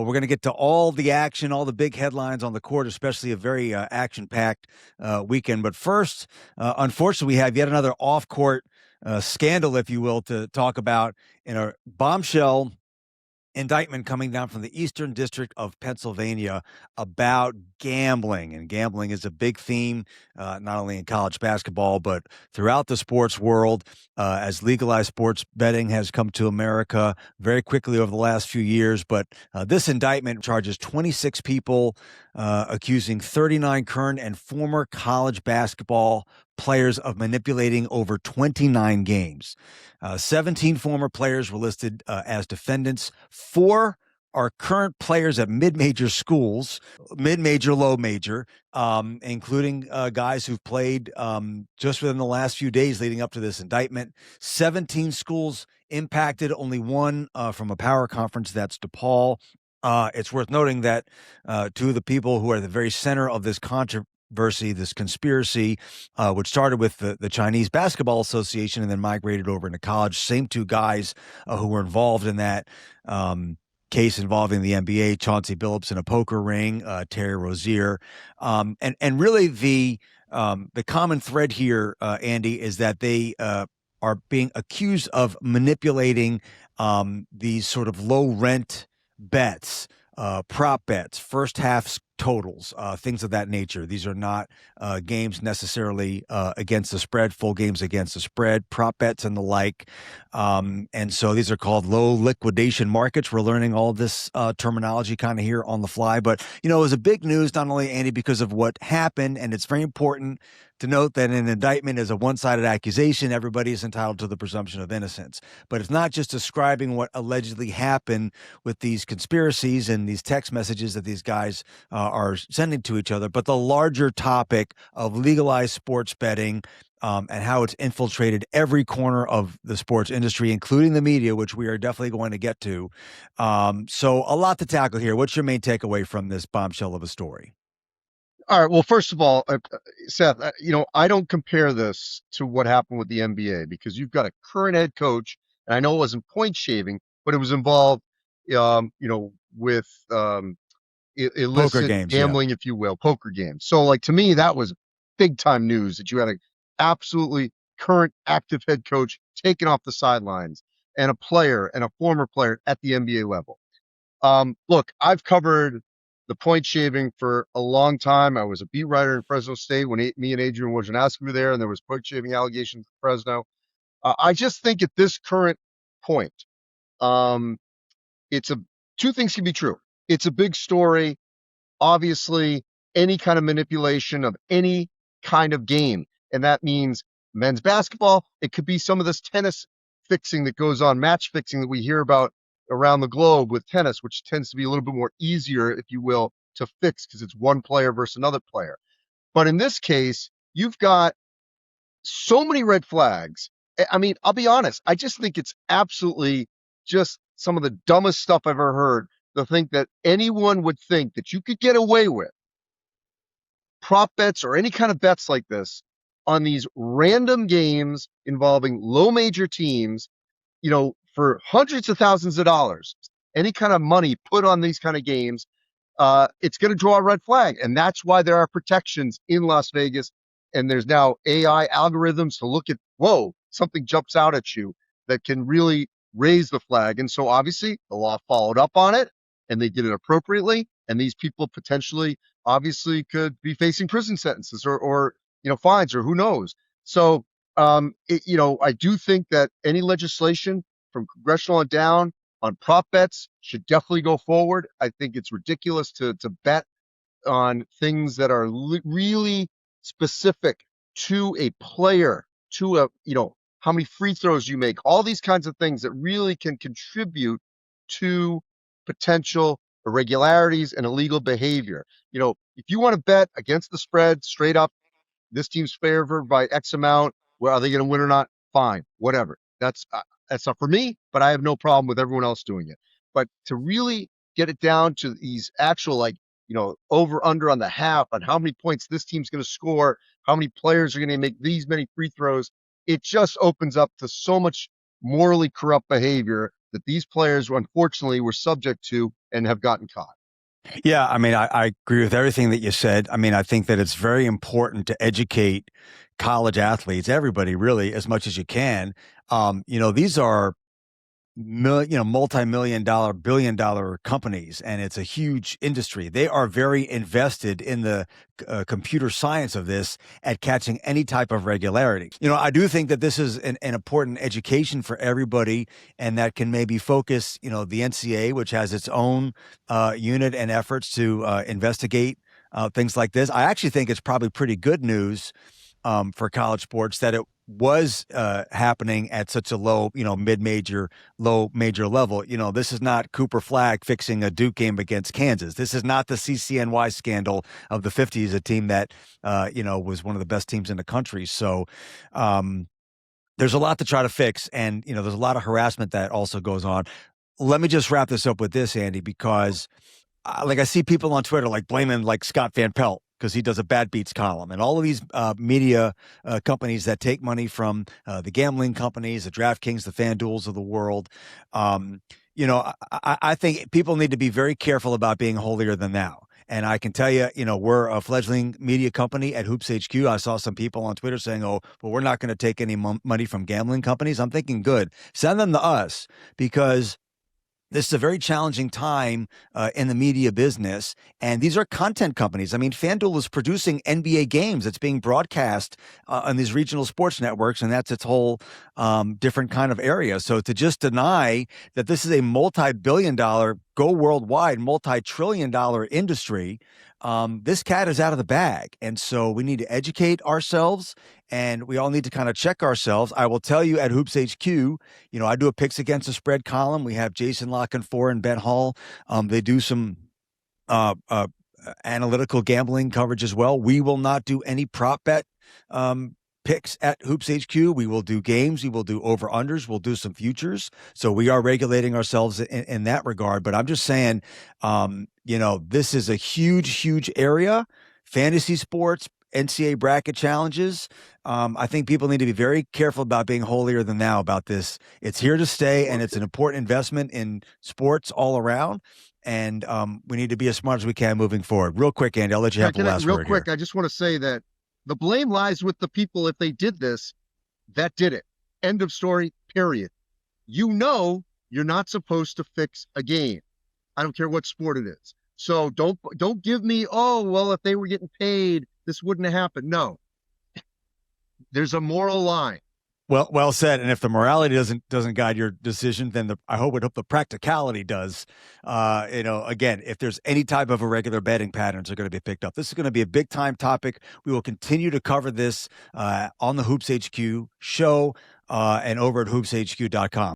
We're going to get to all the action, all the big headlines on the court, especially a very action-packed weekend. But first, unfortunately, we have yet another off-court scandal, if you will, to talk about in a bombshell indictment coming down from the Eastern District of Pennsylvania about gambling. And gambling is a big theme, not only in college basketball, but throughout the sports world, as legalized sports betting has come to America very quickly over the last few years. But this indictment charges 26 people, accusing 39 current and former college basketball players of manipulating over 29 games. 17 former players were listed as defendants. 4 are current players at mid-major schools, mid-major, low-major, including guys who've played just within the last few days leading up to this indictment. 17 schools impacted, only one from a power conference, that's DePaul. It's worth noting that 2 of the people who are at the very center of this controversy, this conspiracy, which started with the Chinese Basketball Association and then migrated over into college. Same 2 guys who were involved in that case involving the NBA, Chauncey Billups in a poker ring, Terry Rozier. And really the common thread here, Andy, is that they are being accused of manipulating these sort of low rent bets, prop bets, first half totals, things of that nature. These are not games necessarily against the spread, full games against the spread, prop bets and the like. And so these are called low liquidation markets. We're learning all this terminology kind of here on the fly. But, it was a big news, not only, Andy, because of what happened, and it's very important to note that an indictment is a one-sided accusation. Everybody is entitled to the presumption of innocence. But it's not just describing what allegedly happened with these conspiracies and these text messages that these guys are sending to each other, but the larger topic of legalized sports betting and how it's infiltrated every corner of the sports industry, including the media, which we are definitely going to get to. So a lot to tackle here. What's your main takeaway from this bombshell of a story? All right. Well, first of all, Seth, I don't compare this to what happened with the NBA because you've got a current head coach, and I know it wasn't point shaving, but it was involved, with Poker illicit games, yeah. gambling, if you will, poker games. So, like, to me, that was big time news that you had an absolutely current active head coach taken off the sidelines and a player and a former player at the NBA level. Look, I've covered the point shaving for a long time. I was a beat writer in Fresno State when me and Adrian Wojnarowski were there, and there was point shaving allegations in Fresno. I just think at this current point, um, it's a 2 things can be true. It's a big story. Obviously, any kind of manipulation of any kind of game, and that means men's basketball. It could be some of this tennis fixing that goes on, match fixing that we hear about around the globe with tennis, which tends to be a little bit more easier, if you will, to fix because it's one player versus another player. But in this case, you've got so many red flags. I mean, I'll be honest. I just think it's absolutely just some of the dumbest stuff I've ever heard to think that anyone would think that you could get away with prop bets or any kind of bets like this on these random games involving low major teams, for hundreds of thousands of dollars, any kind of money put on these kind of games, it's going to draw a red flag. And that's why there are protections in Las Vegas. And there's now AI algorithms to look at, whoa, something jumps out at you that can really raise the flag. And so obviously the law followed up on it and they did it appropriately. And these people potentially, obviously, could be facing prison sentences or fines or who knows. So, I do think that any legislation from congressional on down on prop bets should definitely go forward. I think it's ridiculous to bet on things that are really specific to a player, to how many free throws you make, all these kinds of things that really can contribute to potential irregularities and illegal behavior. If you want to bet against the spread straight up, this team's favored by X amount, well, are they going to win or not? Fine, whatever. That's not for me, but I have no problem with everyone else doing it. But to really get it down to these actual, over under on the half, on how many points this team's going to score, how many players are going to make these many free throws, it just opens up to so much morally corrupt behavior that these players unfortunately were subject to and have gotten caught. Yeah, I mean, I agree with everything that you said. I mean, I think that it's very important to educate college athletes, everybody really, as much as you can. These are multi-million dollar, billion-dollar companies, and it's a huge industry. They are very invested in the computer science of this at catching any type of regularity. I do think that this is an important education for everybody, and that can maybe focus, the NCAA, which has its own unit and efforts to investigate things like this. I actually think it's probably pretty good news for college sports that it was happening at such a low, mid-major, low major level. This is not Cooper Flagg fixing a Duke game against Kansas. This is not the CCNY scandal of the 50s, a team that, was one of the best teams in the country. So there's a lot to try to fix. And, there's a lot of harassment that also goes on. Let me just wrap this up with this, Andy, because I see people on Twitter blaming Scott Van Pelt because he does a bad beats column, and all of these media companies that take money from the gambling companies, the DraftKings, the FanDuels of the world. I think people need to be very careful about being holier than thou. And I can tell you, we're a fledgling media company at Hoops HQ. I saw some people on Twitter saying, oh, well, we're not going to take any money from gambling companies. I'm thinking, good, send them to us, because this is a very challenging time in the media business, and these are content companies. I mean, FanDuel is producing NBA games that's being broadcast on these regional sports networks, and that's its whole different kind of area. So to just deny that this is a multi-billion-dollar, go worldwide, multi-trillion-dollar industry, this cat is out of the bag. And so we need to educate ourselves, and we all need to kind of check ourselves. I will tell you, at Hoops HQ, I do a picks against the spread column. We have Jason Lockenfor and Ben Hall. They do some analytical gambling coverage as well. We will not do any prop bet picks at Hoops HQ. We will do games. We will do over-unders. We'll do some futures. So we are regulating ourselves in that regard. But I'm just saying, this is a huge, huge area. Fantasy sports, NCAA bracket challenges. I think people need to be very careful about being holier than thou about this. It's here to stay, and it's an important investment in sports all around. And we need to be as smart as we can moving forward. Real quick, Andy, I'll let you have the last word. Real quick, I just want to say that the blame lies with the people, if they did this, that did it. End of story, period. You're not supposed to fix a game. I don't care what sport it is. So don't give me, oh, well, if they were getting paid, this wouldn't have happened. No. There's a moral line. Well said. And if the morality doesn't guide your decision, then I hope the practicality does. Again, if there's any type of irregular betting patterns are going to be picked up, this is going to be a big time topic. We will continue to cover this on the Hoops HQ show and over at hoopshq.com.